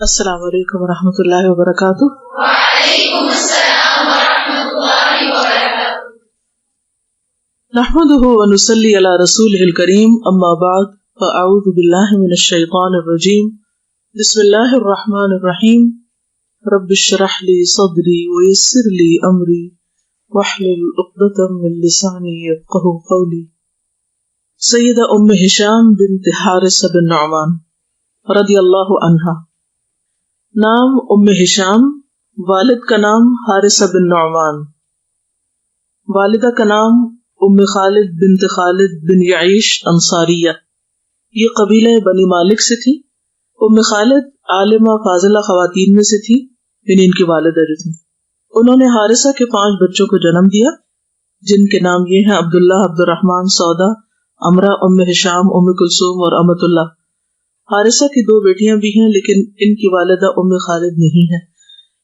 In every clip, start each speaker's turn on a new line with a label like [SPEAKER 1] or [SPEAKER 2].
[SPEAKER 1] السلام علیکم ورحمۃ اللہ وبرکاتہ۔
[SPEAKER 2] وعلیکم السلام ورحمۃ اللہ وبرکاتہ۔
[SPEAKER 1] نحمده ونصلی علی رسولہ الکریم، اما بعد فاعوذ باللہ من الشیطان الرجیم، بسم اللہ الرحمن الرحیم، رب اشرح لی صدری ویسر لی امری واحلل عقدۃ من لسانی یفقہوا قولی۔ سیدہ ام ہشام بنت حارث بن نعمان رضی اللہ عنہا۔ نام ام ہشام، والد کا نام حارثہ بن نعمان، والدہ کا نام ام خالد بنت خالد بن یعیش انصاریہ، یہ قبیلہ بنی مالک سے تھی۔ ام خالد عالمہ فاضلہ خواتین میں سے تھی، یعنی ان کی والدہ جو تھی۔ انہوں نے حارثہ کے 5 بچوں کو جنم دیا، جن کے نام یہ ہیں عبداللہ، عبد الرحمن، سودا، امرہ، ام ہشام، ام کلثوم اور امۃ اللہ۔ حارثہ کی 2 بیٹیاں بھی ہیں، لیکن ان کی والدہ ام خالد نہیں ہے۔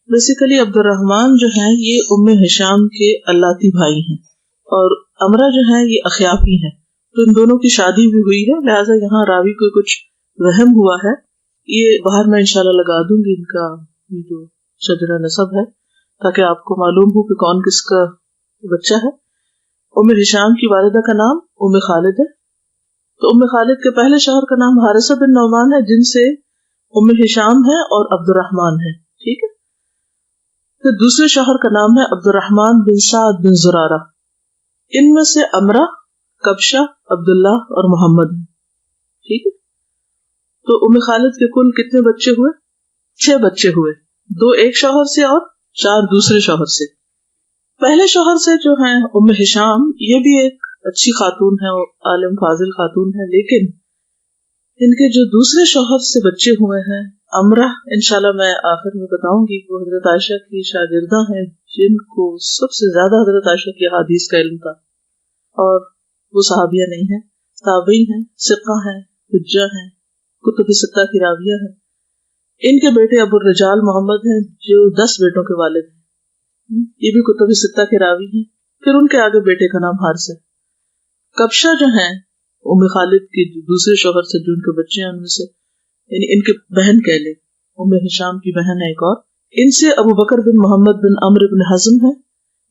[SPEAKER 1] بیسیکلی عبد الرحمن جو ہیں یہ ام ہشام کے الاتی بھائی ہیں، اور امرہ جو ہیں یہ اخیافی ہیں، تو ان دونوں کی شادی بھی ہوئی ہے، لہٰذا یہاں راوی کو کچھ وہم ہوا ہے۔ یہ باہر میں انشاءاللہ لگا دوں گی ان کا یہ جو شجرہ نسب ہے، تاکہ آپ کو معلوم ہو کہ کون کس کا بچہ ہے۔ ام ہشام کی والدہ کا نام ام خالد ہے، تو ام خالد کے پہلے شوہر کا نام حارثہ بن نعمان ہے، جن سے ام ہشام ہے اور عبد الرحمن ہے، ٹھیک ہے۔ پھر دوسرے شوہر کا نام ہے عبد الرحمن بن سعد بن زرارہ۔ ان میں سے امرہ، کبشہ، عبداللہ اور محمد ہیں، ٹھیک ہے۔ تو ام خالد کے کل کتنے بچے ہوئے؟ 6 بچے ہوئے، 2 ایک شوہر سے اور 4 دوسرے شوہر سے۔ پہلے شوہر سے جو ہیں ام ہشام، یہ بھی ایک اچھی خاتون ہے، عالم فاضل خاتون ہے، لیکن ان کے جو دوسرے شوہر سے بچے ہوئے ہیں امرہ، انشاءاللہ میں آخر میں بتاؤں گی، وہ حضرت عائشہ کی شاگردہ ہیں، جن کو سب سے زیادہ حضرت عائشہ کی حدیث کا علم تھا، اور وہ صحابیہ نہیں ہیں، تابعی ہیں، ثقہ ہیں، حجہ ہیں، کتب 6 کی راویہ ہیں۔ ان کے بیٹے ابو الرجال محمد ہیں، جو 10 بیٹوں کے والد ہیں، یہ بھی کتب 6 کے راوی ہیں۔ پھر ان کے آگے بیٹے کا نام حارث ہے۔ کبشہ جو ہیں ام خالد کی دوسرے شوہر سے جو ان کے بچے ہیں، ان میں سے یعنی ان کے بہن کہہ لیں، ام ہشام کی بہن ہے ایک اور، ان سے ابو بکر بن محمد بن عمرو بن حزم ہے،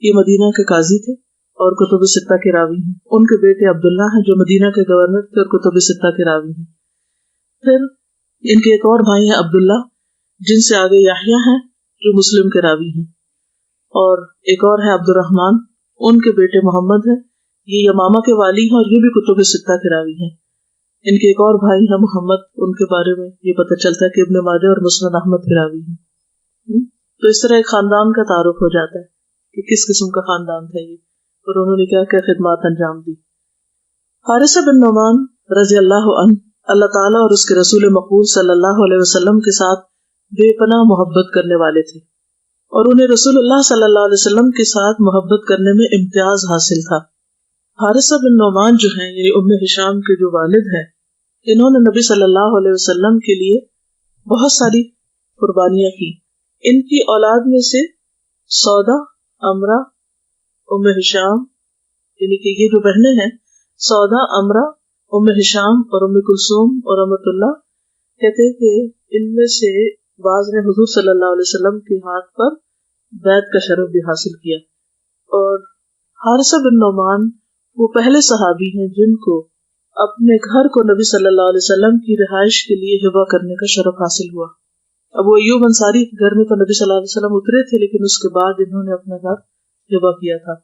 [SPEAKER 1] یہ مدینہ کے قاضی تھے اور کتب 6 کے راوی ہیں۔ ان کے بیٹے عبداللہ ہیں، جو مدینہ کے گورنر تھے اور کتب 6 کے راوی ہیں۔ پھر ان کے ایک اور بھائی ہیں عبداللہ، جن سے آگے یحییٰ ہیں، جو مسلم کے راوی ہیں، اور ایک اور ہے عبد الرحمن، ان کے بیٹے محمد ہیں، یہ یمامہ کے والی ہیں اور یہ بھی کتب 6 کے راوی ہیں۔ ان کے ایک اور بھائی ہیں محمد، ان کے بارے میں یہ پتہ چلتا ہے کہ ابن ماجہ اور مسند احمد کے راوی ہیں۔ تو اس طرح ایک خاندان کا تعارف ہو جاتا ہے کہ کس قسم کا خاندان تھا یہ، اور انہوں نے کیا کیا خدمات انجام دی۔ حارثہ بن نعمان رضی اللہ عنہ اللہ تعالیٰ اور اس کے رسول مقبول صلی اللہ علیہ وسلم کے ساتھ بے پناہ محبت کرنے والے تھے، اور انہیں رسول اللہ صلی اللہ علیہ وسلم کے ساتھ محبت کرنے میں امتیاز حاصل تھا۔ حارثہ بن نعمان جو ہیں، یعنی ام ہشام کے جو والد ہیں، انہوں نے نبی صلی اللہ علیہ وسلم کے لیے بہت ساری قربانیاں کی۔ ان کی اولاد میں سے سودا، امرہ، ام ہشام، یعنی کہ یہ جو بہنیں ہیں، سودا، امرہ، ام ہشام اور ام کلثوم اور امۃ اللہ، کہتے ہیں کہ ان میں سے بعض نے حضور صلی اللہ علیہ وسلم کے ہاتھ پر بیعت کا شرف بھی حاصل کیا۔ اور حارثہ بن نعمان وہ پہلے صحابی ہیں جن کو اپنے گھر کو نبی صلی اللہ علیہ وسلم کی رہائش کے لیے ہبہ کرنے کا شرف حاصل ہوا۔ ابو ایوب انصاری کے گھر میں تو نبی صلی اللہ علیہ وسلم اترے تھے، لیکن اس کے بعد انہوں نے اپنا گھر ہبہ کیا تھا۔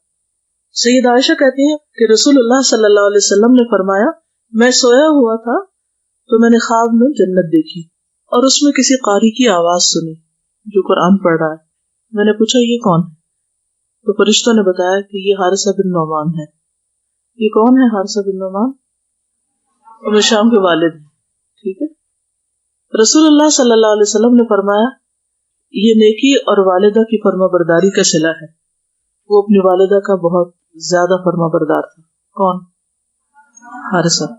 [SPEAKER 1] سید عائشہ کہتی ہیں کہ رسول اللہ صلی اللہ علیہ وسلم نے فرمایا، میں سویا ہوا تھا تو میں نے خواب میں جنت دیکھی اور اس میں کسی قاری کی آواز سنی جو قرآن پڑھ رہا ہے۔ میں نے پوچھا یہ کون ہے؟ تو فرشتوں نے بتایا کہ یہ حارثہ بن نعمان ہے۔ یہ کون ہے حارثہ بن نعمان؟ ام ہشام کے والد ہیں، ٹھیک ہے۔ رسول اللہ صلی اللہ علیہ وسلم نے فرمایا، یہ نیکی اور والدہ کی فرما برداری کا صلہ ہے۔ وہ اپنی والدہ کا بہت زیادہ فرما بردار تھا۔ کون؟ حارثہ۔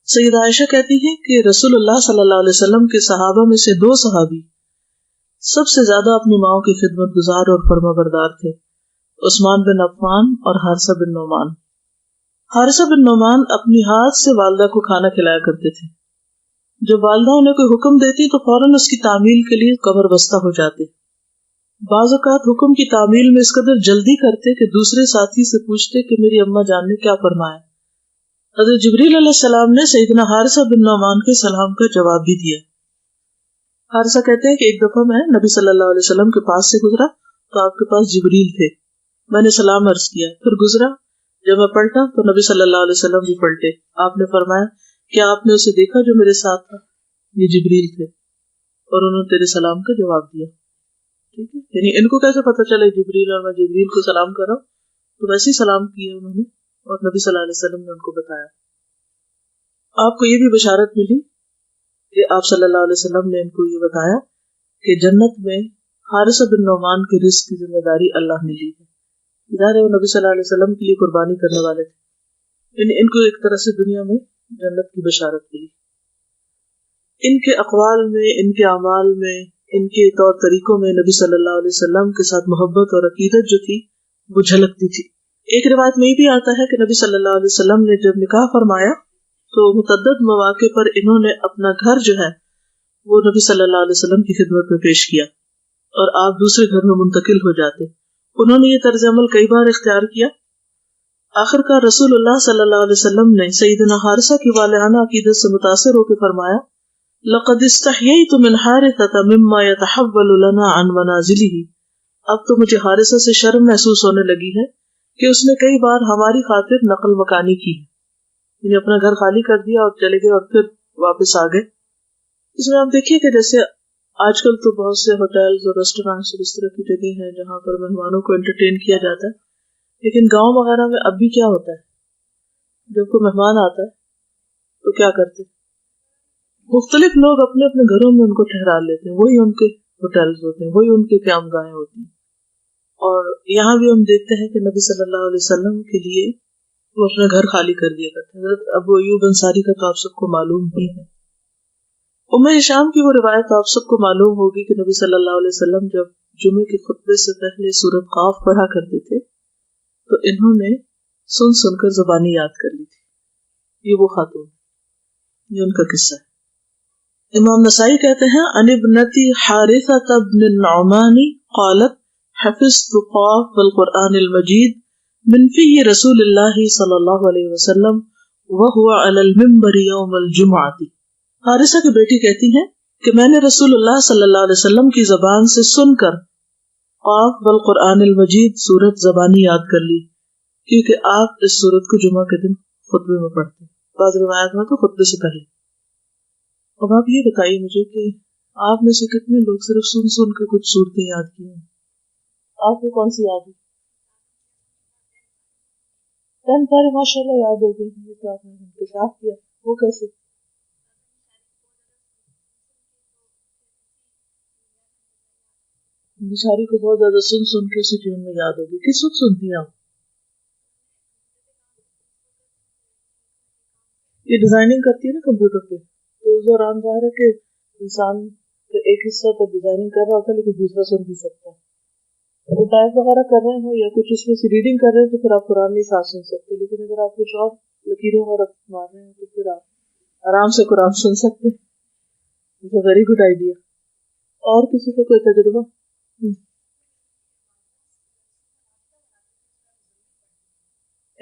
[SPEAKER 1] سیدہ عائشہ کہتی ہے کہ رسول اللہ صلی اللہ علیہ وسلم کے صحابہ میں سے 2 صحابی سب سے زیادہ اپنی ماؤں کی خدمت گزار اور فرما بردار تھے، عثمان بن عفان اور حارثہ بن نعمان۔ حارثہ بن نعمان اپنی ہاتھ سے والدہ کو کھانا کھلایا کرتے تھے، جب والدہ انہیں کوئی حکم دیتی تو فوراً اس کی تعمیل کے لیے کمر بستہ ہو جاتے. بعض اوقات حکم کی تعمیل میں اس قدر جلدی کرتے کہ دوسرے ساتھی سے پوچھتے کہ میری اماں جان نے کیا فرمایا. حضرت جبریل علیہ السلام نے سیدنا حارثہ بن نعمان کے سلام کا جواب بھی دیا. حارثہ کہتے ہیں کہ ایک دفعہ میں نبی صلی اللہ علیہ وسلم کے پاس سے گزرا تو آپ کے پاس جبریل تھے. میں نے سلام عرض کیا، پھر گزرا، جب میں پلٹا تو نبی صلی اللہ علیہ وسلم بھی پلٹے. آپ نے فرمایا کیا آپ نے اسے دیکھا جو میرے ساتھ تھا؟ یہ جبریل تھے اور انہوں نے تیرے سلام کا جواب دیا. ٹھیک ہے، یعنی ان کو کیسے پتا چلے جبریل اور میں جبریل کو سلام کر رہا ہوں؟ تو ویسے ہی سلام کیا انہوں نے اور نبی صلی اللہ علیہ وسلم نے ان کو بتایا. آپ کو یہ بھی بشارت ملی کہ آپ صلی اللہ علیہ وسلم نے ان کو یہ بتایا کہ جنت میں حارثہ بن نعمان کے رزق کی ذمہ داری اللہ نے لی ہے. ظاہر ہے وہ نبی صلی اللہ علیہ وسلم کے لیے قربانی کرنے والے تھے، یعنی ان کو ایک طرح سے دنیا میں جنت کی بشارت ملی. ان کے اقوال میں، ان کے اعمال میں، ان کے طور طریقوں میں نبی صلی اللہ علیہ وسلم کے ساتھ محبت اور عقیدت جو تھی وہ جھلکتی تھی. ایک روایت میں یہ بھی آتا ہے کہ نبی صلی اللہ علیہ وسلم نے جب نکاح فرمایا تو متعدد مواقع پر انہوں نے اپنا گھر جو ہے وہ نبی صلی اللہ علیہ وسلم کی خدمت میں پیش کیا اور آپ دوسرے گھر میں منتقل ہو جاتے. انہوں نے یہ طرز عمل کئی بار اختیار کیا. آخر کار رسول اللہ صلی اللہ علیہ وسلم نے سیدنا حارثہ کی والہانہ عقیدت سے متاثر ہو کے فرمایا لقد استحییت من حارثة مما يتحول لنا عن منازله. اب تو مجھے حارثہ سے شرم محسوس ہونے لگی ہے کہ اس نے کئی بار ہماری خاطر نقل مکانی کی، یعنی اپنا گھر خالی کر دیا اور چلے گئے اور پھر واپس آ گئے. اس میں آپ دیکھیے کہ جیسے آج کل تو بہت سے ہوٹلز اور ریسٹورینٹس اور اس طرح کی جگہ ہیں جہاں پر مہمانوں کو انٹرٹین کیا جاتا ہے، لیکن گاؤں وغیرہ میں اب بھی کیا ہوتا ہے، جب کوئی مہمان آتا ہے تو کیا کرتے، مختلف لوگ اپنے اپنے گھروں میں ان کو ٹھہرا لیتے ہیں، وہی ان کے ہوٹلز ہوتے ہیں، وہی ان کے قیام گاہیں ہوتی ہیں. اور یہاں بھی ہم دیکھتے ہیں کہ نبی صلی اللہ علیہ وسلم کے لیے وہ اپنا گھر خالی کر دیا کرتے ہیں. حضرت ابو ایوب انصاری کا تو آپ سب کو معلوم ہی ہے. ام ہشام کی وہ روایت آپ سب کو معلوم ہوگی کہ نبی صلی اللہ علیہ وسلم جب جمعے کے خطبے سے پہلے سورۃ قاف پڑھا کرتے تھے تو انہوں نے سن سن کر زبانی یاد کر لی تھی. یہ وہ خاتون، یہ ان کا قصہ ہے. امام نسائی کہتے ہیں عن ابنتی حارثة بن النعمان قالت حفظت قاف والقرآن المجید من في رسول اللہ صلی اللہ علیہ وسلم وهو على المنبر يوم الجمعة. حارثہ کی بیٹی کہتی ہیں کہ میں نے رسول اللہ صلی اللہ علیہ وسلم کی زبان سے سن کر قاف والقرآن المجید سورت زبانی یاد کر لی، کیونکہ آپ اس سورت کو جمعہ کے دن خطبے میں پڑھتے، بعض روایات میں تو خطبے سے پہلے. اب آپ یہ بتائیے مجھے کہ آپ میں سے کتنے لوگ صرف سن سن کے کچھ صورتیں یاد کی ہیں؟ آپ کو کون سی یاد ہے؟ 10 پارے ماشاء اللہ یاد ہو گئے. یہ تو آپ نے انکشاف کیا. وہ کیسے؟ بشاری کو بہت زیادہ سن سن کے اسی ٹیون میں یاد ہوگی. کس وقت سنتی ہیں آپ؟ یہ ڈیزائننگ کرتی ہے نا کمپیوٹر پہ، تو اس دوران ظاہر ہے کہ انسان کا ایک حصہ تو ڈیزائننگ کر رہا ہوتا ہے لیکن دوسرا سن بھی سکتا ہے. اگر ٹائپ وغیرہ کر رہے ہوں یا کچھ اس میں سے ریڈنگ کر رہے ہیں تو پھر آپ قرآن نہیں ساتھ سن سکتے، لیکن اگر آپ کچھ اور لکیریں وغیرہ مار رہے ہیں تو پھر آپ آرام سے قرآن سن سکتے ہیں. Very good idea. اور کسی کا کوئی تجربہ؟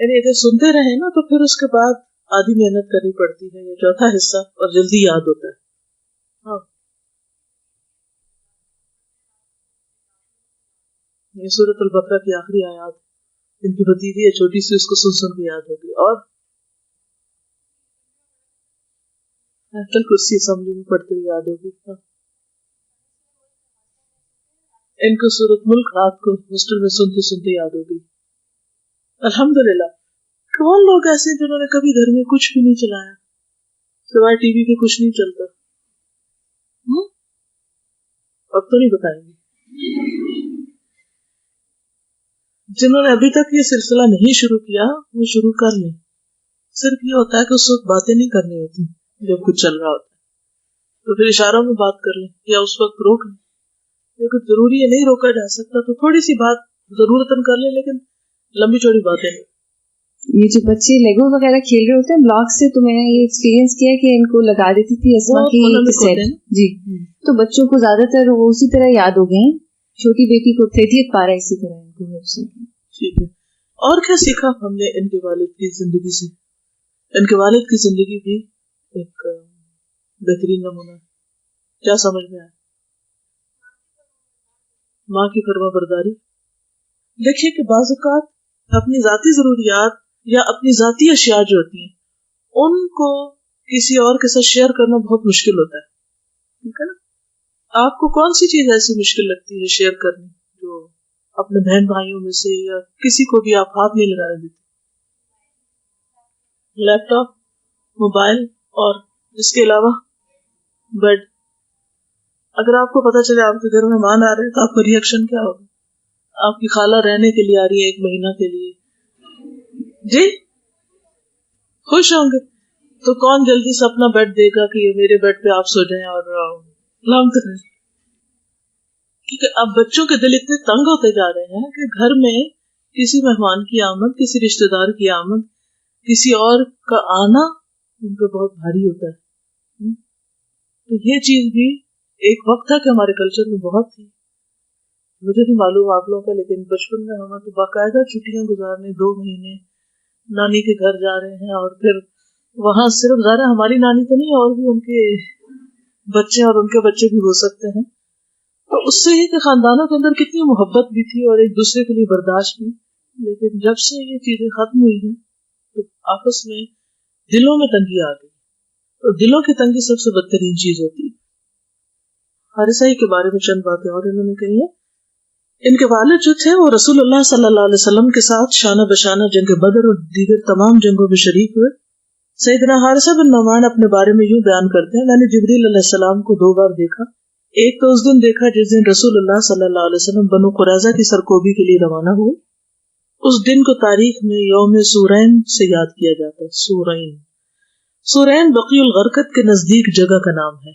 [SPEAKER 1] یعنی اگر سنتے رہیں نا تو پھر اس کے بعد آدھی محنت کرنی پڑتی ہے، یہ چوتھا حصہ، اور جلدی یاد ہوتا ہے. ہاں، یہ سورۃ البقرہ کی آخری آیات ان کی بھتیجی ہے چھوٹی سی، اس کو سن سن کے یاد ہوگی. اور کل کرسی اسمبلی میں پڑھتے ہوئے یاد ہوگی. ہاں، ان کو سورۃ ملک رات کو ہاسٹل میں سنتے سنتے یاد ہوگی. الحمدللہ. کون لوگ ایسے ہیں جنہوں نے کبھی گھر میں کچھ بھی نہیں چلایا سوائے ٹی وی کے؟ کچھ نہیں چلتا. اب تو نہیں بتائیں گے. جنہوں نے ابھی تک یہ سلسلہ نہیں شروع کیا وہ شروع کر لیں. صرف یہ ہوتا ہے کہ اس وقت باتیں نہیں کرنی ہوتی جب کچھ چل رہا ہوتا ہے، تو پھر اشاروں میں بات کر لیں یا اس وقت روک لیں. اگر ضروری ہے نہیں روکا جا سکتا تو تھوڑی سی بات ضرورتاً کر لیں، لیکن لمبی چوڑی باتیں نہیں.
[SPEAKER 3] یہ جو بچے لیگو وغیرہ کھیل رہے ہوتے ہیں بلاک سے، تو میں نے یہ ایکسپیرینس کیا کہ ان کو لگا دیتی تھی اسما کی سیٹ جی، تو بچوں کو زیادہ تر وہ اسی طرح یاد ہو گئے ہیں. چھوٹی بیٹی کو 30 پارا اسی طرح ان کو ویب.
[SPEAKER 1] ٹھیک ہے. اور کیا سیکھا ہم نے ان کے والد کی زندگی سے؟ ان کے والد کی زندگی بھی ایک بہترین نمونہ ہے. کیا سمجھ میں آیا؟ ماں کی فرما برداری. دیکھیے کہ بعض اوقات اپنی ذاتی ضروریات یا اپنی ذاتی اشیاء جو ہوتی ہیں ان کو کسی اور کے ساتھ شیئر کرنا بہت مشکل ہوتا ہے. ٹھیک ہے نا؟ آپ کو کون سی چیز ایسی مشکل لگتی ہے شیئر کرنی جو اپنے بہن بھائیوں میں سے یا کسی کو بھی آپ ہاتھ نہیں لگانے دیتے؟ لیپ ٹاپ، موبائل، اور اس کے علاوہ بیڈ. اگر آپ کو پتا چلے آپ کے گھر مہمان آ رہے ہیں تو آپ کا ریئیکشن کیا ہوگا؟ آپ کی خالہ رہنے کے لیے آ رہی ہے 1 مہینہ کے لیے، جی خوش ہوں گے. تو کون جلدی سے اپنا بیڈ دے گا کہ یہ میرے بیڈ پہ آپ سو جائیں اور لامت رہیں؟ کیونکہ اب بچوں کے دل اتنے تنگ ہوتے جا رہے ہیں کہ گھر میں کسی مہمان کی آمد، کسی رشتہ دار کی آمد، کسی اور کا آنا ان پہ بہت بھاری ہوتا ہے. تو یہ چیز بھی ایک وقت تھا کہ ہمارے کلچر میں بہت تھی. مجھے نہیں معلوم آپ لوگوں کا، لیکن بچپن میں ہمیں تو باقاعدہ چھٹیاں گزارنے 2 مہینے نانی کے گھر جا رہے ہیں، اور پھر وہاں صرف ظاہر ہماری نانی تو نہیں، اور بھی ان کے بچے اور ان کے بچے بھی ہو سکتے ہیں. تو اس سے یہ کہ خاندانوں کے اندر کتنی محبت بھی تھی اور ایک دوسرے کے لیے برداشت بھی. لیکن جب سے یہ چیزیں ختم ہوئی ہیں تو آپس میں دلوں میں تنگی آ گئی. تو دلوں کی تنگی سب سے بدترین چیز ہوتی ہے. حارثہ کے بارے میں چند باتیں اور انہوں نے کہی ہیں. ان کے والد جو تھے وہ رسول اللہ صلی اللہ علیہ وسلم کے ساتھ شانہ بشانہ جنگ بدر اور دیگر تمام جنگوں میں شریک ہوئے. سیدنا حارثہ بن نعمان اپنے بارے میں یوں بیان کرتے ہیں: میں نے جبریل علیہ السلام کو 2 بار دیکھا. ایک تو اس دن دیکھا جس دن رسول اللہ صلی اللہ علیہ وسلم بنو قریظہ کی سرکوبی کے لیے روانہ ہوئے. اس دن کو تاریخ میں یوم سورین سے یاد کیا جاتا ہے. سورین بقیع الغرقد کے نزدیک جگہ کا نام ہے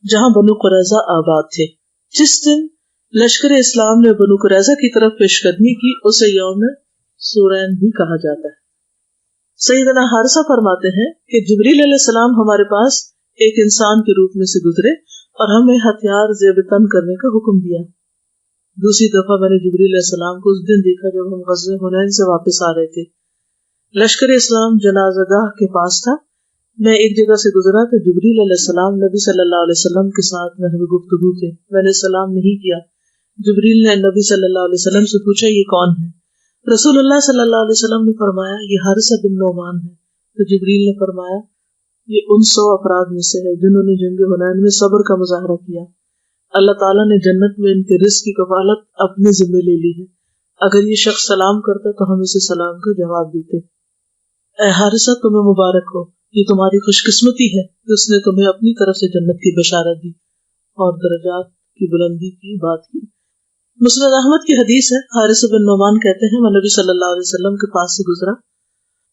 [SPEAKER 1] جہاں بنو قریظہ آباد تھے. جس دن لشکر اسلام نے بنو قریظہ کی طرف پیش قدمی کی اسے یوم سورین بھی کہا جاتا ہے. سیدنا حارثہ فرماتے ہیں کہ جبریل علیہ السلام ہمارے پاس ایک انسان کے روپ میں سے گزرے اور ہمیں ہتھیار زیب تن کرنے کا حکم دیا. دوسری دفعہ میں نے جبریل علیہ السلام کو اس دن دیکھا جب ہم غزوہ حنین سے واپس آ رہے تھے. لشکر اسلام جنازہ گاہ کے پاس تھا. میں ایک جگہ سے گزرا تو جبریل علیہ السلام نبی صلی اللہ علیہ وسلم کے ساتھ محو گفتگو تھے. میں نے سلام نہیں کیا. جبریل نے نبی صلی اللہ علیہ وسلم سے پوچھا یہ کون ہے؟ رسول اللہ صلی اللہ علیہ وسلم نے فرمایا یہ حارثہ بن نعمان ہے. تو جبریل نے فرمایا یہ ان 100 افراد میں سے ہے جنہوں نے جنگ حنین میں صبر کا مظاہرہ کیا. اللہ تعالیٰ نے جنت میں ان کے رزق کی کفالت اپنے ذمہ لے لی ہے. اگر یہ شخص سلام کرتا تو ہم اسے سلام کا جواب دیتے. اے حارثہ تمہیں مبارک ہو، یہ تمہاری خوش قسمتی ہے کہ اس نے تمہیں اپنی طرف سے جنت کی بشارت دی اور درجات کی بلندی کی بات کی. مسند احمد کی حدیث ہے. حارثہ بن نعمان کہتے ہیں میں نبی صلی اللہ علیہ وسلم کے پاس سے گزرا.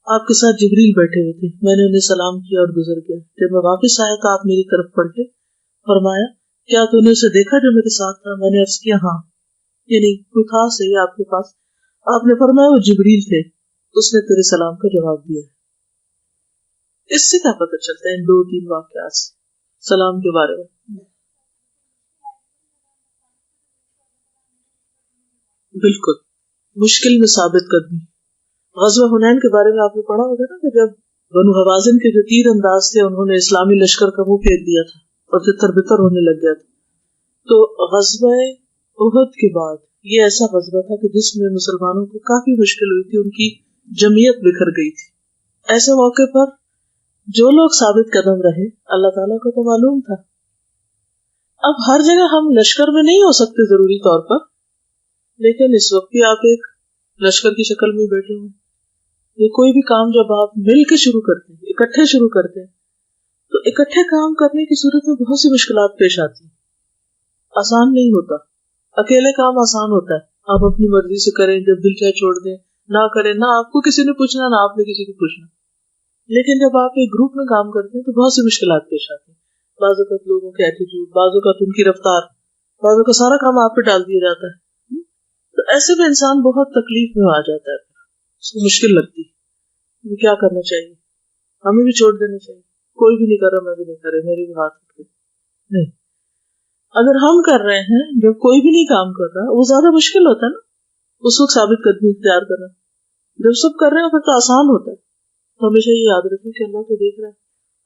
[SPEAKER 1] آپ کے ساتھ جبریل بیٹھے ہوئے تھے. میں نے انہیں سلام کیا اور گزر گیا. جب میں واپس آیا تو آپ میری طرف پلٹے. فرمایا کیا تو نے اسے دیکھا جو میرے ساتھ تھا؟ میں نے عرض کیا ہاں، یعنی کوئی تھا صحیح آپ کے پاس. آپ نے فرمایا وہ جبریل تھے، اس نے تیرے سلام کا جواب دیا. اس سے کیا پتہ چلتا ہے ان 2-3 واقعات سے سلام کے بارے میں؟ بالکل مشکل میں ثابت قدمی. غزوہ حنین کے بارے میں آپ نے پڑھا ہوگا نا کہ جب بنو حوازن کے جو تیر انداز تھے انہوں نے اسلامی لشکر کا منہ پھیر دیا تھا اور تتر بتر ہونے لگ گیا تھا. تو غزوہ احد کے بعد یہ ایسا غزوہ تھا کہ جس میں مسلمانوں کو کافی مشکل ہوئی تھی، ان کی جمعیت بکھر گئی تھی. ایسے موقع پر جو لوگ ثابت قدم رہے اللہ تعالیٰ کو تو معلوم تھا. اب ہر جگہ ہم لشکر میں نہیں ہو سکتے ضروری طور پر، لیکن اس وقت بھی آپ ایک لشکر کی شکل میں بیٹھے ہوئے. یہ کوئی بھی کام جب آپ مل کے شروع کرتے ہیں، اکٹھے شروع کرتے ہیں، تو اکٹھے کام کرنے کی صورت میں بہت سی مشکلات پیش آتی ہیں. آسان نہیں ہوتا. اکیلے کام آسان ہوتا ہے، آپ اپنی مرضی سے کریں، جب دل چاہے چھوڑ دیں، نہ کریں، نہ آپ کو کسی نے پوچھنا نہ آپ نے کسی کو پوچھنا. لیکن جب آپ ایک گروپ میں کام کرتے ہیں تو بہت سی مشکلات پیش آتی ہیں. بعض اوقات لوگوں کے ایٹیٹیوڈ، بعض اوقات ان کی رفتار، بعض اوقات سارا کام آپ پہ ڈال دیا جاتا ہے. تو ایسے میں انسان بہت تکلیف میں آ جاتا ہے، اس کو مشکل لگتی ہے. کیا کرنا چاہیے؟ ہمیں بھی چھوڑ دینا چاہیے. کوئی بھی نہیں کر رہا میں بھی نہیں کر رہا, میرے بھی ہاتھ اٹھ گئے. نہیں, اگر ہم کر رہے ہیں جب کوئی بھی نہیں کام کر رہا, وہ زیادہ مشکل ہوتا ہے نا اس وقت ثابت قدمی اختیار کرنا. جب سب کر رہے ہیں پھر تو آسان ہوتا ہے. تو ہمیشہ یہ یاد رکھیں کہ اللہ تو دیکھ رہا ہے,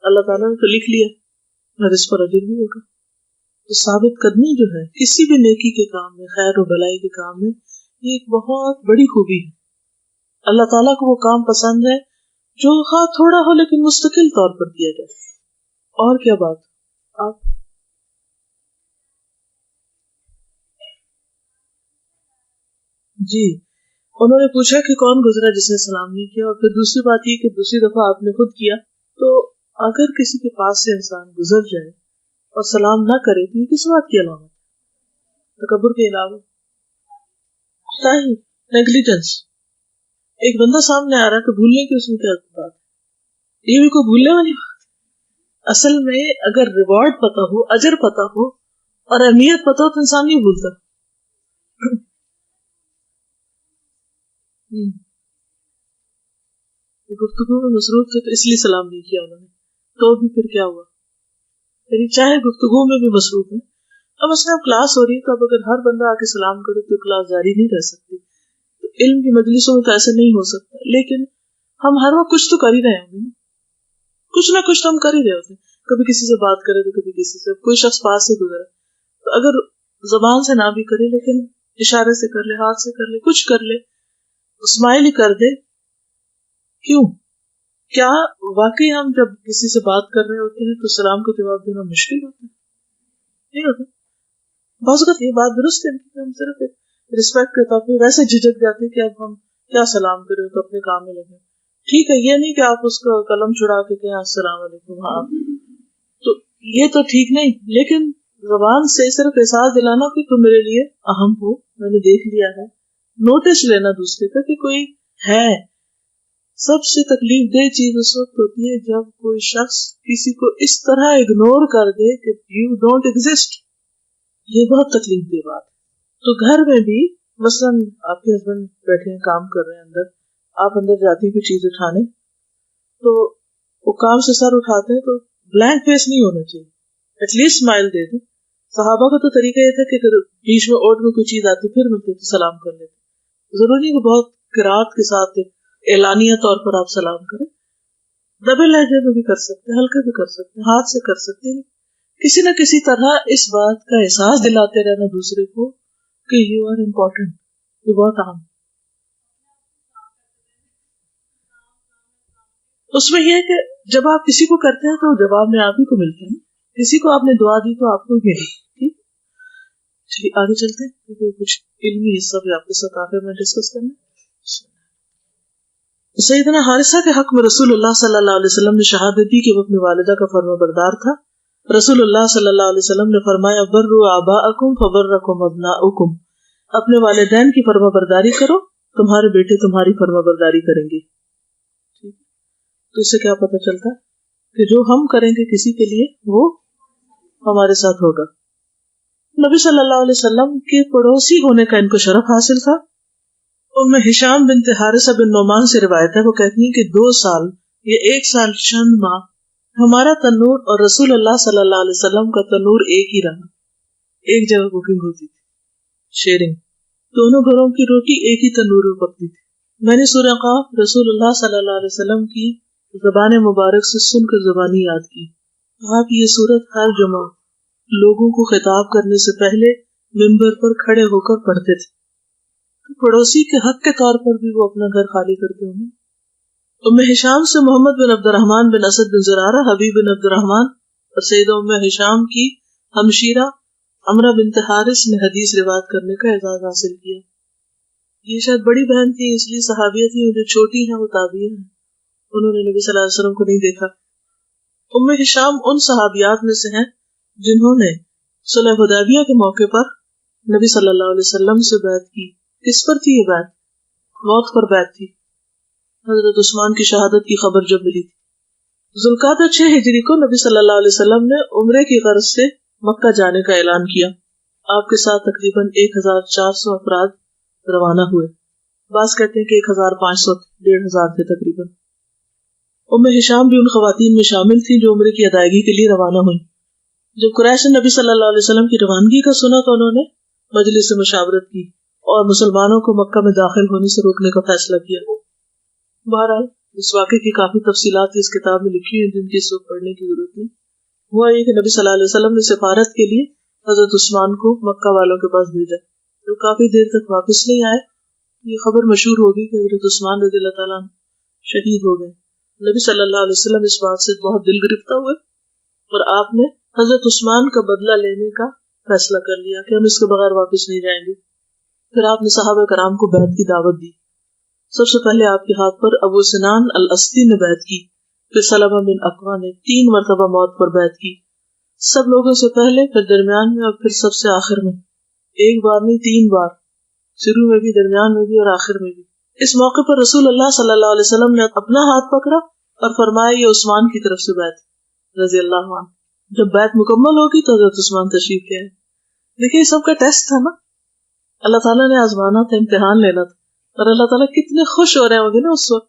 [SPEAKER 1] اللہ تعالیٰ نے تو لکھ لیا اور اس پر اجر بھی ہوگا. تو ثابت قدمی جو ہے کسی بھی نیکی کے کام میں, خیر و بھلائی کے کام میں, یہ ایک بہت بڑی خوبی ہے. اللہ تعالیٰ کو وہ کام پسند ہے جو ہاں تھوڑا ہو لیکن مستقل طور پر کیا جائے. اور کیا بات آپ جی, انہوں نے پوچھا کہ کون گزرا جس نے سلام نہیں کیا, اور پھر دوسری بات یہ کہ دوسری دفعہ آپ نے خود کیا. تو اگر کسی کے پاس سے انسان گزر جائے اور سلام نہ کرے تو یہ کس بات کی علامت؟ تکبر کے علاوہ نیگلیجنس. ایک بندہ سامنے آ رہا ہے تو بھولنے کی اس میں کیا بات ہے؟ یہ بھی کوئی بھولنے والی بات. اصل میں اگر ریوارڈ پتا ہو, اجر پتا ہو اور اہمیت پتا ہو تو انسان نہیں بھولتا. گفتگو میں مصروف تھے تو اس لیے سلام نہیں کیا انہوں نے, تو بھی پھر کیا ہوا؟ یعنی چاہے گفتگو میں بھی مصروف ہے. اب مثلا کلاس ہو رہی ہے تو اب اگر ہر بندہ آ کے سلام کرے تو کلاس جاری نہیں رہ سکتی. تو علم کی مجلسوں میں تو ایسا نہیں ہو سکتا, لیکن ہم ہر وقت کچھ تو کر ہی رہے ہوں گے نا, کچھ نہ کچھ تو ہم کر ہی رہے ہوتے ہیں. کبھی کسی سے بات کرے تو کبھی کسی سے, کوئی شخص پاس سے گزرا تو اگر زبان سے نہ بھی کرے لیکن اشارے سے کر لے, ہاتھ سے کر لے, کچھ کر لے, اسمائل ہی کر دے. کیوں؟ کیا واقعی ہم جب کسی سے بات کر رہے ہوتے ہیں تو سلام کو جواب دینا مشکل ہوتا ہے؟ نہیں ہوتا. بعض اوقات یہ بات درست ہے کہ ہم صرف ایک رسپیکٹ کے طور پہ ویسے جھجک جاتے ہیں کہ اب ہم کیا سلام کریں تو اپنے کام میں لگے. ٹھیک ہے, یہ نہیں کہ آپ اس کا قلم چھڑا کے کہیں السلام علیکم, ہاں تو یہ تو ٹھیک نہیں. لیکن زبان سے صرف احساس دلانا کہ تم میرے لیے اہم ہو, میں نے دیکھ لیا ہے. نوٹس لینا دوسرے کا کہ کوئی ہے. سب سے تکلیف دہ چیز اس وقت ہوتی ہے جب کوئی شخص کسی کو اس طرح اگنور کر دے کہ یو ڈونٹ ایگزسٹ. یہ بہت تکلیف دہ بات ہے. تو گھر میں بھی مثلاً آپ کے ہسبینڈ بیٹھے ہیں, کام کر رہے ہیں اندر, آپ اندر جاتی ہیں کوئی چیز اٹھانے, تو وہ کام سے سر اٹھاتے ہیں تو بلینک فیس نہیں ہونا چاہیے, ایٹ لیسٹ اسمائل دے دیں. صحابہ کا تو طریقہ یہ تھا کہ بیچ میں اوٹ میں کوئی چیز آتی پھر ملتے تو سلام کر لیتے. ضروری کہ بہت قرات کے ساتھ اعلانیہ طور پر آپ سلام کریں. دبے لہجے میں بھی کر سکتے, ہلکے بھی کر سکتے, ہاتھ سے کر سکتے ہیں. کسی نہ کسی طرح اس بات کا احساس دلاتے رہنا دوسرے کو کہ یو آر امپورٹنٹ, یہ بہت اہم. اس میں یہ ہے کہ جب آپ کسی کو کرتے ہیں تو جواب میں آپ ہی کو ملتے ہیں. کسی کو آپ نے دعا دی تو آپ کو بھی ملی. ٹھیک, چلیے آگے چلتے ہیں کیونکہ کچھ علمی حصہ بھی آپ کے ساتھ آخر میں ڈسکس کرنا. سیدنا حارثہ کے حق میں رسول اللہ صلی اللہ علیہ وسلم نے شہادت دی کہ وہ اپنی والدہ کا فرما بردار تھا. رسول اللہ صلی اللہ علیہ وسلم نے فرمایا بروا آباءکم فبرکم ابناؤکم, اپنے والدین کی فرما برداری کرو, تمہارے بیٹے تمہاری فرما برداری کریں گے. تو اس سے کیا پتہ چلتا ہے کہ جو ہم کریں گے کسی کے لیے وہ ہمارے ساتھ ہوگا. نبی صلی اللہ علیہ وسلم کے پڑوسی ہونے کا ان کو شرف حاصل تھا. ام ہشام بنت حارثہ بن نعمان سے روایت ہے, وہ کہتی ہیں کہ 2 سال یا 1 سال چند ماہ ہمارا تنور اور رسول اللہ صلی اللہ علیہ وسلم کا تنور ایک ہی رہا. ایک جگہ کوکنگ ہوتی تھی, شیئرنگ, دونوں گھروں کی روٹی ایک ہی تنور میں پکتی تھی. میں نے سورہ قاف رسول اللہ صلی اللہ علیہ وسلم کی زبان مبارک سے سن کر زبانی یاد کی. آپ یہ سورت ہر جمعہ لوگوں کو خطاب کرنے سے پہلے ممبر پر کھڑے ہو کر پڑھتے تھے. تو پڑوسی کے حق کے طور پر بھی وہ اپنا گھر خالی کرتے ہوں گے. ام ہشام سے محمد بن عبد الرحمن بن اسد بن زرارہ, حبیب بن عبد الرحمن اور سیدہ ام ہشام کی ہمشیرہ عمرہ بنت حارث نے حدیث روایت کرنے کا اعزاز حاصل کیا. یہ شاید بڑی بہن تھی اس لیے صحابیہ تھی, جو چھوٹی ہیں وہ تابعیہ ہیں, انہوں نے نبی صلی اللہ علیہ وسلم کو نہیں دیکھا. ام ہشام ان صحابیات میں سے ہیں جنہوں نے صلح حدیبیہ کے موقع پر نبی صلی اللہ علیہ وسلم سے بیعت کی. کس پر تھی یہ بیعت؟ موت پر بیعت تھی. حضرت عثمان کی شہادت کی خبر جب ملی تھی. ذوالقعدہ 6 ہجری کو نبی صلی اللہ علیہ وسلم نے عمرے کی غرض سے مکہ جانے کا اعلان کیا. آپ کے ساتھ تقریباً 1400 افراد روانہ ہوئے. بعض کہتے ہیں کہ 1500 1500 تھے تقریباً. ہشام بھی ان خواتین میں شامل تھی جو عمرے کی ادائیگی کے لیے روانہ ہوئی. جب قریش نے نبی صلی اللہ علیہ وسلم کی روانگی کا سنا تو انہوں نے مجلس سے مشاورت کی اور مسلمانوں کو مکہ میں داخل ہونے سے روکنے کا فیصلہ کیا. بہرحال اس واقعے کی کافی تفصیلات اس کتاب میں لکھی ہوئی جن کی اس وقت پڑھنے کی ضرورت نہیں. ہوا یہ کہ نبی صلی اللہ علیہ وسلم نے سفارت کے لیے حضرت عثمان کو مکہ والوں کے پاس بھیجا جو کافی دیر تک واپس نہیں آئے. یہ خبر مشہور ہوگی کہ حضرت عثمان رضی اللہ تعالیٰ شہید ہو گئے. نبی صلی اللہ علیہ وسلم اس بات سے بہت دل گرفتہ ہوئے اور آپ نے حضرت عثمان کا بدلہ لینے کا فیصلہ کر لیا کہ ہم اس کے بغیر واپس نہیں جائیں گے. پھر آپ نے صحابہ کرام کو بیعت کی دعوت دی. سب سے پہلے آپ کے ہاتھ پر ابو سنان الاسدی نے بیعت کی، پھر سلمہ بن اکوع نے 3 مرتبہ موت پر بیعت کی. سب لوگوں سے پہلے، پھر درمیان میں اور پھر سب سے آخر میں. ایک بار نہیں 3 بار، شروع میں بھی، درمیان میں بھی اور آخر میں بھی. اس موقع پر رسول اللہ صلی اللہ علیہ وسلم نے اپنا ہاتھ پکڑا اور فرمایا یہ عثمان کی طرف سے بیعت رضی اللہ عنہ. جب بیعت مکمل ہوگی تو حضرت عثمان تشریف لے آئے. دیکھیے سب کا ٹیسٹ تھا نا، اللہ تعالیٰ نے آزمانا تھا، امتحان لینا تھا. اور اللہ تعالیٰ کتنے خوش ہو رہے ہوں گے نا اس وقت.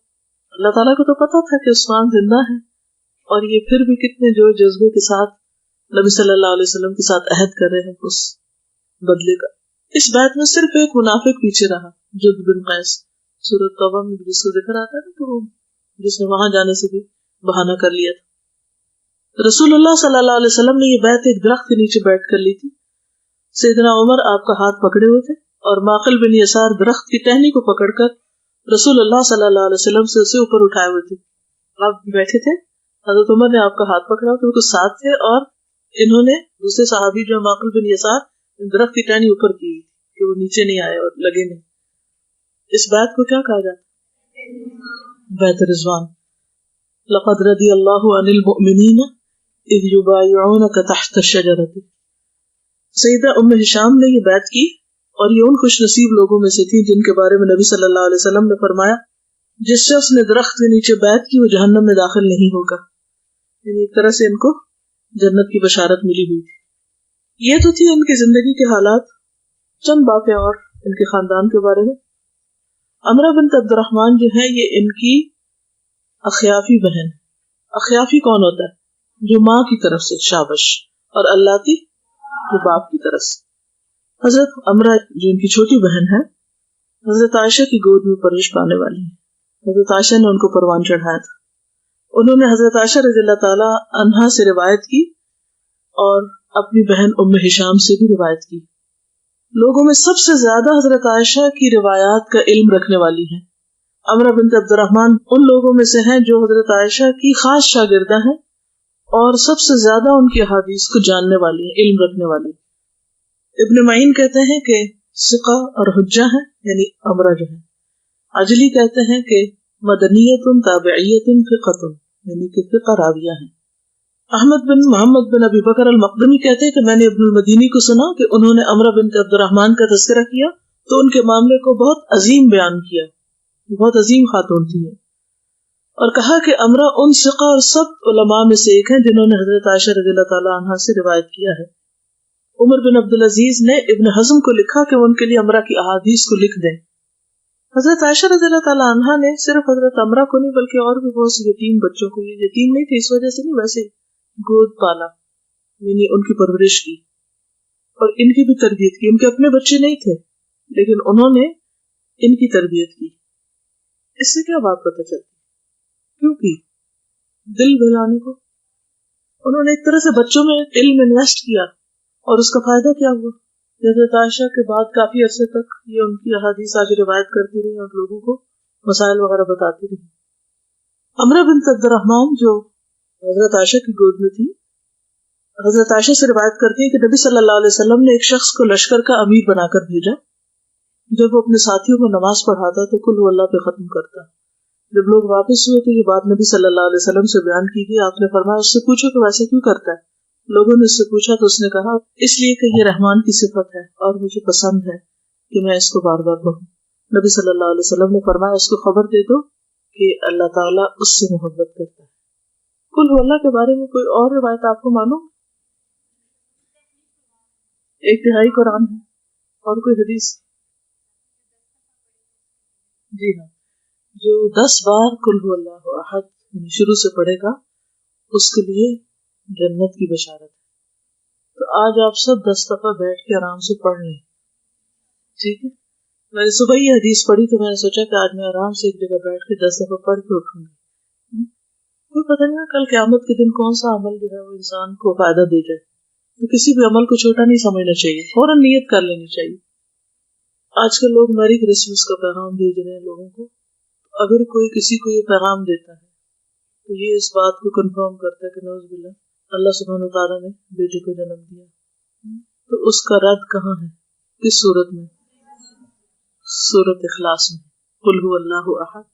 [SPEAKER 1] اللہ تعالیٰ کو تو پتا تھا کہ عثمان زندہ ہے اور یہ پھر بھی کتنے جو جذبے کے ساتھ نبی صلی اللہ علیہ وسلم کے ساتھ عہد کر رہے ہیں اس بدلے کا. اس بیعت میں صرف ایک منافق پیچھے رہا، جد بن قیس. سورۃ توبہ میں جس کو ذکر آتا ہے نا کہ وہ جس نے وہاں جانے سے بھی بہانہ کر لیا تھا. رسول اللہ صلی اللہ علیہ وسلم نے یہ بیعت ایک درخت کے نیچے بیٹھ کر لی تھی. سیدنا عمر آپ کا ہاتھ پکڑے ہوئے تھے اور معقل بن یسار درخت کی ٹہنی کو پکڑ کر رسول اللہ صلی اللہ علیہ وسلم سے اسے اوپر اٹھائے ہوئے تھے. آپ بیٹھے تھے، حضرت عمر نے آپ کا ہاتھ پکڑا، کیونکہ ساتھ تھے، اور انہوں نے دوسرے صحابی جو معقل بن یسار درخت کی ٹہنی اوپر کی کہ وہ نیچے نہیں آئے اور لگے نہیں. اس بیعت کو کیا کہا جاتا ہے؟ بیعت رضوان. لقد رضی اللہ عن المؤمنین اذ یبایعونک تحت الشجرۃ. سیدہ ہشام نے یہ بیعت کی اور یہ ان خوش نصیب لوگوں میں سے تھی جن کے بارے میں نبی صلی اللہ علیہ وسلم نے فرمایا جس شخص نے درخت کے نیچے بیعت کی وہ جہنم میں داخل نہیں ہوگا. یعنی ایک طرح سے ان کو جنت کی بشارت ملی ہوئی تھی. یہ تو تھی ان کی زندگی کے حالات. چند باتیں اور ان کے خاندان کے بارے میں. عمرہ بنت عبد الرحمن جو ہے یہ ان کی اخیافی بہن. اخیافی کون ہوتا ہے؟ جو ماں کی طرف سے، شابش، اور اللاتی جو باپ کی طرف سے. حضرت عمرہ جو ان کی چھوٹی بہن ہے حضرت عائشہ کی گود میں پرورش پانے والی ہے. حضرت عائشہ نے ان کو پروان چڑھایا تھا. انہوں نے حضرت عائشہ رضی اللہ تعالی عنہا سے روایت کی اور اپنی بہن ہشام سے بھی روایت کی. لوگوں میں سب سے زیادہ حضرت عائشہ کی روایات کا علم رکھنے والی ہیں. عمرہ بنت عبد الرحمن ان لوگوں میں سے ہیں جو حضرت عائشہ کی خاص شاگردہ ہیں اور سب سے زیادہ ان کی احادیث کو جاننے والی ہیں، علم رکھنے والی. ابن معین کہتے ہیں کہ ثقہ اور حجہ ہیں، یعنی عمرہ جو ہے. عجلی کہتے ہیں کہ مدنیت تابعیت فقۃ، یعنی کہ فقہ راویہ ہیں. احمد بن محمد بن ابی بکر المقدمی کہتے ہیں کہ میں نے ابن المدینی کو سنا کہ انہوں نے عمرہ بنت عبد الرحمن کا تذکرہ کیا تو ان کے معاملے کو بہت عظیم بیان کیا، بہت عظیم خاتون تھی، اور کہا کہ عمرہ ان ثقہ اور سب علماء میں سے ایک ہیں جنہوں نے حضرت عائشہ رضی اللہ تعالی عنہا سے روایت کیا ہے. عمر بن عبدالعزیز نے ابن حزم کو لکھا کہ وہ ان کے لیے عمرہ کی احادیث کو لکھ دیں. حضرت عائشہ رضی اللہ تعالی عنہا نے صرف حضرت عمرہ کو نہیں بلکہ اور بھی بہت سے یتیم بچوں کو، یہ یتیم نہیں تھے اس وجہ سے نہیں، ویسے گود پالا، یعنی ان کی پرورش کی اور ان کی بھی تربیت کی. ان کے اپنے بچے نہیں تھے لیکن انہوں نے ان کی تربیت کی. اس سے کیا بات پتہ چلتی؟ کیوں کی؟ دل بہلانے کو. انہوں نے ایک طرح سے بچوں میں علم انویسٹ کیا اور اس کا فائدہ کیا ہوا؟ حضرت عائشہ کے بعد کافی عرصے تک یہ ان کی احادیث آگے روایت کرتی رہی اور لوگوں کو مسائل وغیرہ بتاتی رہی. عمرہ بنت عبد الرحمن جو حضرت عائشہ کی گود میں تھی، حضرت عائشہ سے روایت کرتی ہے کہ نبی صلی اللہ علیہ وسلم نے ایک شخص کو لشکر کا امیر بنا کر بھیجا. جب وہ اپنے ساتھیوں کو نماز پڑھاتا تو کل هو اللہ پہ ختم کرتا. جب لوگ واپس ہوئے تو یہ بات نبی صلی اللہ علیہ وسلم سے بیان کی گئی. آپ نے فرمایا اس سے پوچھو کہ ویسے کیوں کرتا ہے. لوگوں نے اس سے پوچھا تو اس نے کہا اس لیے کہ یہ رحمان کی صفت ہے اور مجھے پسند ہے کہ میں اس کو بار بار پڑھوں. نبی صلی اللہ علیہ وسلم نے فرمایا اس کو خبر دے دو کہ اللہ تعالیٰ اس سے محبت کرتا ہے. کل هو اللہ کے بارے میں کوئی اور روایت آپ کو معلوم؟ ایک تہائی قرآن ہے اور کوئی حدیث؟ جی ہاں، جو 10 بار کل هو اللہ احد یعنی شروع سے پڑھے گا اس کے لیے جنت کی بشارت ہے۔ تو آج آپ سب 10 دفعہ بیٹھ کے آرام سے پڑھ لیں، ٹھیک ہے؟ میں نے صبح یہ حدیث پڑھی تو میں نے سوچا کہ آج میں آرام سے ایک جگہ بیٹھ کے 10 دفعہ پڑھ کے اٹھوں گی۔ کوئی پتہ نہیں کل قیامت کے دن کون سا عمل جو ہے وہ انسان کو فائدہ دے جائے، تو کسی بھی عمل کو چھوٹا نہیں سمجھنا چاہیے، فوراً نیت کر لینی چاہیے۔ آج کل لوگ میری کرسمس کا پیغام بھیج رہے ہیں لوگوں کو، اگر کوئی کسی کو یہ پیغام دیتا ہے تو یہ اس بات کو کنفرم کرتا ہے کہ نعوذ باللہ اللہ سبحانہ وتعالیٰ نے بیٹے کو جنم دیا، تو اس کا رد کہاں ہے؟ کس صورت میں؟ سورۃ اخلاص میں، قل هو اللہ احد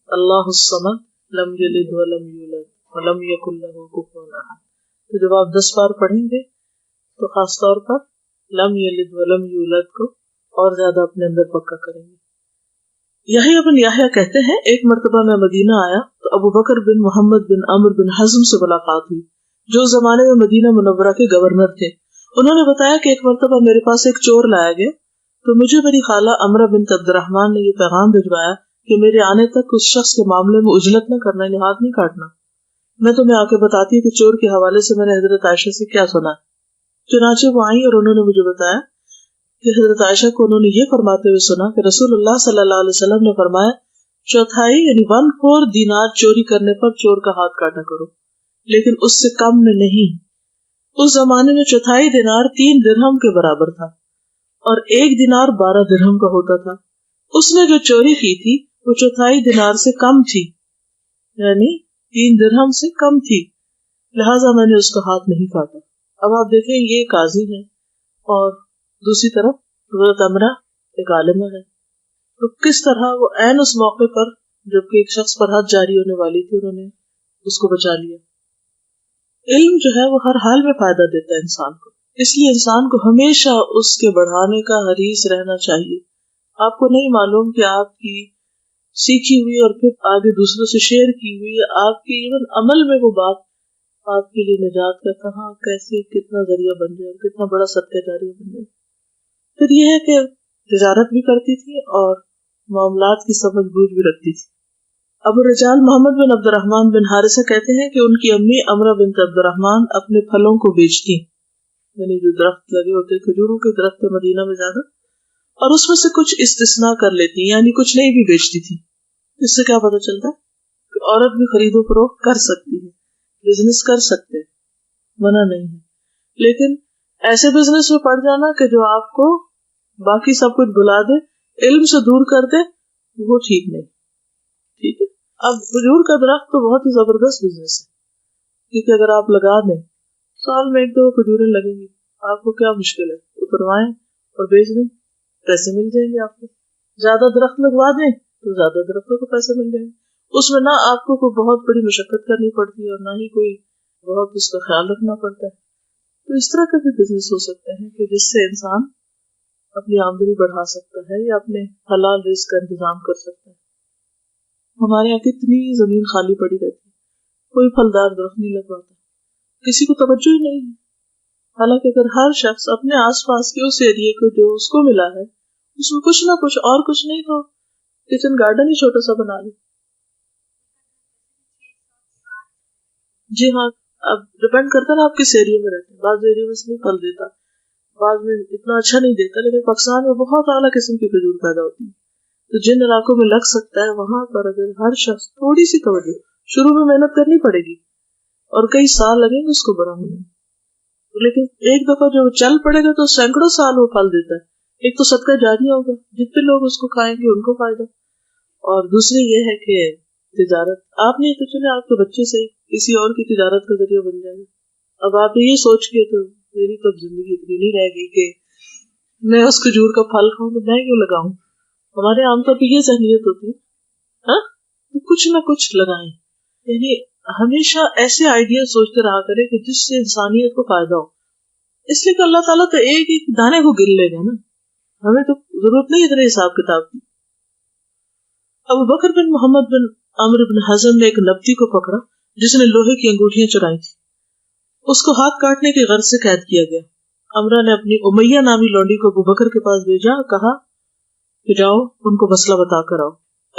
[SPEAKER 1] اللہ الصمد لم یلد ولم یولد ولم یکن لہ کفوا احد۔ تو جب آپ 10 بار پڑھیں گے تو خاص طور پر لم یلد ولم یولد کو اور زیادہ اپنے اندر پکا کریں گے۔ یحییٰ بن یحییٰ کہتے ہیں ایک مرتبہ میں مدینہ آیا تو ابو بکر بن محمد بن عمرو بن حزم سے ملاقات ہوئی جو اس زمانے میں مدینہ منورہ کے گورنر تھے۔ انہوں نے بتایا کہ ایک مرتبہ میرے پاس ایک چور لایا گیا تو مجھے میری خالہ عمرہ بنت عبد الرحمن نے یہ پیغام بھجوایا کہ میرے آنے تک اس شخص کے معاملے میں عجلت نہ کرنا، یعنی ہاتھ نہیں کاٹنا۔ میں تمہیں آ کے بتاتی ہوں کہ چور کے حوالے سے میں نے حضرت عائشہ سے کیا سنا۔ چنانچہ وہ آئی اور انہوں نے مجھے بتایا کہ حضرت عائشہ کو انہوں نے یہ فرماتے ہوئے سنا کہ رسول اللہ صلی اللہ علیہ وسلم نے فرمایا 1/4 یعنی 1/4 دینار چوری کرنے پر چور کا ہاتھ کاٹا کرو، لیکن اس سے کم میں نہیں۔ اس زمانے میں 1/4 دینار 3 درہم کے برابر تھا اور 1 دینار 12 درہم کا ہوتا تھا۔ اس نے جو چوری کی تھی وہ 1/4 دینار سے کم تھی، یعنی 3 درہم سے کم تھی، لہٰذا میں نے اس کا ہاتھ نہیں کاٹا۔ اب آپ دیکھیں یہ قاضی ہے اور دوسری طرف حضرت عمرہ ایک عالمہ ہے، تو کس طرح وہ عین اس موقع پر جبکہ ایک شخص پر حد جاری ہونے والی تھی انہوں نے اس کو بچا لیا۔ علم جو ہے وہ ہر حال میں فائدہ دیتا ہے انسان کو، اس لیے انسان کو ہمیشہ اس کے بڑھانے کا حریص رہنا چاہیے۔ آپ کو نہیں معلوم کہ آپ کی سیکھی ہوئی اور پھر آگے دوسروں سے شیئر کی ہوئی آپ کے ایون عمل میں وہ بات آپ کے لیے نجات کا کہاں کیسے کتنا ذریعہ بن جائے، کتنا بڑا صدقہ جاریہ بن جائے۔ پھر یہ ہے کہ تجارت بھی کرتی تھی اور معاملات کی سمجھ بوجھ بھی رکھتی تھی۔ ابو رجال محمد بن عبد الرحمن بن حارثہ کہتے ہیں کہ ان کی امی عمرہ بنت عبد الرحمن اپنے پھلوں کو بیچتی، یعنی جو درخت لگے ہوتے کھجوروں کے درخت مدینہ میں زیادہ، اور اس میں سے کچھ استثناء کر لیتی، یعنی کچھ نہیں بھی بیچتی تھی۔ اس سے کیا پتہ چلتا ہے کہ عورت بھی خرید و فروخت کر سکتی ہے، بزنس کر سکتے، منع نہیں ہے، لیکن ایسے بزنس میں پڑ جانا کہ جو آپ کو باقی سب کچھ بھلا دے، علم سے دور کر دے، وہ ٹھیک نہیں۔ ٹھیک ہے، اب کھجور کا درخت تو بہت ہی زبردست بزنس ہے، کیونکہ اگر آپ لگا دیں سال میں 1-2 کھجوریں لگیں گی، آپ کو کیا مشکل ہے، اتروائیں اور بیچ دیں، پیسے مل جائیں گے۔ آپ کو زیادہ درخت لگوا دیں تو زیادہ درختوں کو پیسے مل جائیں گے، اس میں نہ آپ کو کوئی بہت بڑی مشقت کرنی پڑتی ہے اور نہ ہی کوئی بہت اس کا خیال رکھنا پڑتا ہے۔ تو اس طرح کے بھی بزنس ہو سکتے ہیں کہ جس سے انسان اپنی آمدنی بڑھا سکتا ہے یا اپنے حلال رزق کا انتظام کر سکتا ہے۔ ہمارے یہاں کتنی زمین خالی پڑی رہتی ہے، کوئی پھلدار درخت نہیں لگواتا، کسی کو توجہ ہی نہیں ہے، حالانکہ اگر ہر شخص اپنے آس پاس کے اس ایریے کو جو اس کو ملا ہے اس میں کچھ نہ کچھ اور کچھ نہیں تو کچن گارڈن ہی چھوٹا سا بنا لے۔ جی ہاں، اب ڈپینڈ کرتا ہے نا آپ کس ایریے میں رہتے ہیں، بعض ایریے میں نہیں پھل دیتا، بعض میں اتنا اچھا نہیں دیتا، لیکن پاکستان میں بہت اعلیٰ قسم کی کھجور پیدا ہوتی ہے، تو جن علاقوں میں لگ سکتا ہے وہاں پر اگر ہر شخص تھوڑی سی توجہ، شروع میں محنت کرنی پڑے گی اور کئی سال لگیں گے اس کو بڑا ہونے میں، لیکن ایک دفعہ جو چل پڑے گا تو سینکڑوں سال وہ پھل دیتا ہے۔ ایک تو صدقہ جاریہ ہوگا، جتنے لوگ اس کو کھائیں گے ان کو فائدہ، اور دوسری یہ ہے کہ تجارت آپ نہیں تو چلے آپ کے بچے سے کسی اور کی تجارت کا ذریعہ بن جائے گا۔ اب آپ یہ سوچ کے تو میری تو زندگی اتنی نہیں رہے گی کہ میں اس کھجور کا پھل کھاؤں تو میں کیوں لگاؤں۔ ہمارے عام طور پہ یہ ذہنیت ہوتی ہے، ہاں تو کچھ نہ کچھ لگائیں، یعنی ہمیشہ ایسے آئیڈیا سوچتے رہا کرے کہ جس سے انسانیت کو فائدہ ہو، اس لیے کہ اللہ تعالیٰ تو ایک ایک دانے کو گر لے گا نا، ہمیں تو ضرورت نہیں اتنے حساب کتاب کی۔ ابو بکر بن محمد بن عمرو بن حزم نے ایک نبطی کو پکڑا جس نے لوہے کی انگوٹھیاں چرائی تھی، اس کو ہاتھ کاٹنے کی غرض سے قید کیا گیا۔ عمرہ نے اپنی امیہ نامی لونڈی کو ابو بکر کے پاس بھیجا، کہا کہ جاؤ ان کو مسئلہ بتا کر آؤ،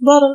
[SPEAKER 1] 12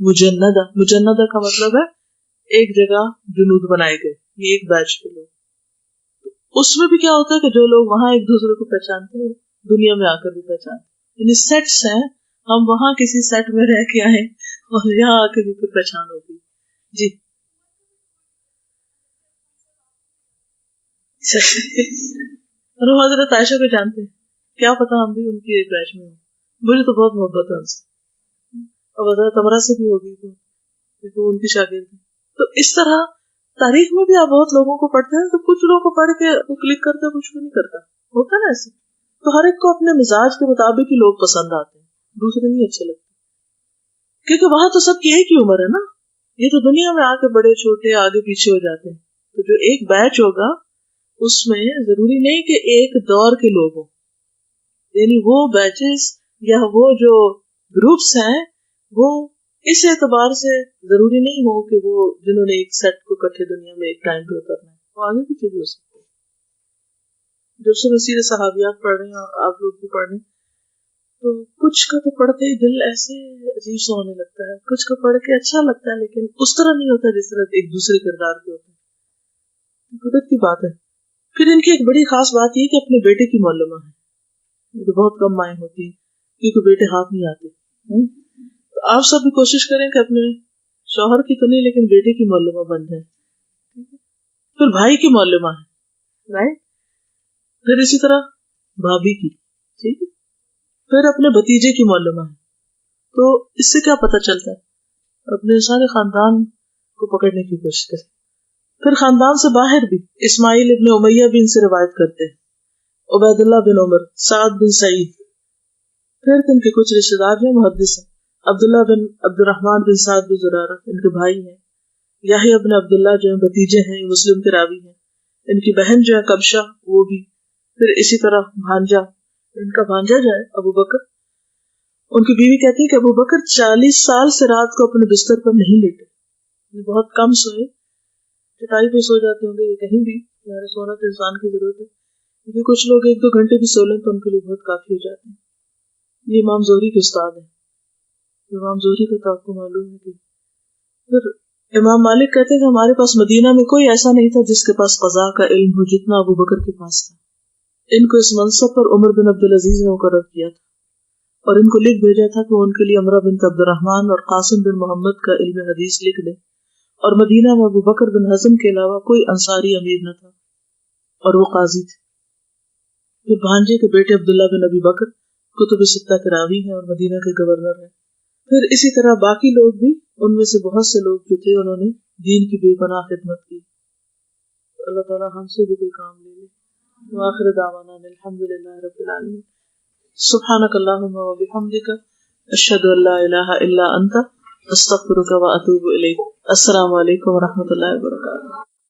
[SPEAKER 1] مجندہ. مجندہ کا مطلب ہے ایک جگہ جنود بنائے گئے، یہ ایک بیچ کے لوگ. اس میں بھی کیا ہوتا ہے کہ جو لوگ وہاں ایک دوسرے کو پہچانتے ہیں دنیا میں آ کر بھی پہچانتے ہیں، یعنی سیٹس ہیں. ہم وہاں کسی سیٹ میں رہ کے آئے اور یہاں آ کے بھی پھر پہچان ہوگی. جی اور ہم حضرت عائشہ کو جانتے ہیں، کیا پتا ہم بھی ان کی ایک بیچ میں ہوں. مجھے تو بہت محبت ہے ان سے، اور حضرت عمرہ سے بھی ہوگی کیونکہ وہ ان کی شاگرد ہے. تو اس طرح تاریخ میں بھی آپ بہت لوگوں کو پڑھتے ہیں، تو کچھ لوگوں کو پڑھ کے وہ کلک کرتے ہیں، کچھ کو نہیں کرتا، ہوتا نا ایسے. تو ہر ایک کو اپنے مزاج کے مطابق ہی لوگ پسند آتے ہیں، دوسرے نہیں اچھے لگتے، کیونکہ وہاں تو سب کی ایک ہی عمر ہے نا. یہ تو دنیا میں آ کے بڑے چھوٹے آگے پیچھے ہو جاتے ہیں. تو جو ایک بیچ ہوگا اس میں ضروری نہیں کہ ایک دور کے لوگ ہوں، یعنی وہ بیچز یا وہ جو گروپس ہیں وہ اس اعتبار سے ضروری نہیں ہو کہ وہ جنہوں نے ایک سیٹ کو کٹھے دنیا میں ایک ٹائم پہ اترنا ہے، وہ آگے پیچھے بھی ہو سکتے ہیں. جب سے مسیر صحابیات پڑھ رہے ہیں اور آپ لوگ بھی پڑھ رہے ہیں، تو کچھ کا تو پڑھتے ہی دل ایسے عجیب سا ہونے لگتا ہے، کچھ کا پڑھ کے اچھا لگتا ہے لیکن اس طرح نہیں ہوتا جس طرح ایک دوسرے کردار کے ہوتے ہیں. قدرت کی بات ہے. پھر ان کی ایک بڑی خاص بات یہ کہ اپنے بیٹے کی معلومہ ہے، جو بہت کم مائیں ہوتی ہیں کیونکہ بیٹے ہاتھ نہیں آتے. تو آپ سب بھی کوشش کریں کہ اپنے شوہر کی تو نہیں لیکن بیٹے کی معلومہ بن جائے. پھر بھائی کی معلومہ ہے، رائٹ. پھر اسی طرح بھابھی کی، ٹھیک ہے. پھر اپنے بھتیجے کی معلومہ ہے. تو اس سے کیا پتہ چلتا ہے؟ اپنے سارے خاندان کو پکڑنے کی کوشش کریں. پھر خاندان سے باہر بھی اسماعیل ابن امیہ بھی ان سے روایت کرتے ہیں، عبید اللہ بن عمر، سعد بن سعید. پھر ان کے کچھ رشتے دار جو محدث ہیں، عبداللہ بن عبد الرحمن بن سعد بن زرارہ ان کے بھائی ہیں، یحییٰ بن عبداللہ جو ہیں بھتیجے ہیں، مسلم کے راوی ہیں. ان کی بہن جو ہے کبشہ، وہ بھی. پھر اسی طرح بھانجا، ان کا بھانجا جو ہے ابو بکر، ان کی بیوی کہتی ہے کہ ابو بکر 40 سال سے رات کو اپنے بستر پر نہیں لیٹے، بہت کم سوئے، چٹائی پہ سو جاتے ہوں گے یا کہیں بھی. سونا تو انسان کی ضرورت ہے، کیونکہ کچھ لوگ 1-2 گھنٹے بھی سو لیں تو ان کے لیے بہت کافی ہو جاتے ہیں. یہ امام زہری کے استاد ہیں. امام زہری کا تو آپ کو معلوم ہے کہ پھر امام مالک کہتے ہیں کہ ہمارے پاس مدینہ میں کوئی ایسا نہیں تھا جس کے پاس قضاء کا علم ہو جتنا ابو بکر کے پاس تھا. ان کو اس منصب پر عمر بن عبدالعزیز نے مقرر کیا تھا اور ان کو لکھ بھیجا تھا کہ وہ ان کے لیے عمرہ بنت عبد الرحمن اور قاسم بن محمد کا علم حدیث لکھ دیں. اور مدینہ میں ابو بکر بن حزم کے علاوہ کوئی انصاری امیر نہ تھا اور وہ قاضی تھے. پھر بھانجے کے بیٹے عبداللہ بن ابی بکر کتب ستہ کے راوی ہیں اور مدینہ کے گورنر ہیں. پھر اسی طرح باقی لوگ بھی، ان میں سے بہت سے لوگ جو تھے انہوں نے دین کی بے پناہ خدمت کی. اللہ تعالیٰ ہم سے بھی کوئی کام لے لے. وآخر دعوانا الحمدللہ رب العالمین. سبحانک اللہم و بحمدک، اشہد ان لا الہ الا انت، استغفرک و اتوب الیک. السلام علیکم و رحمۃ اللہ وبرکاتہ.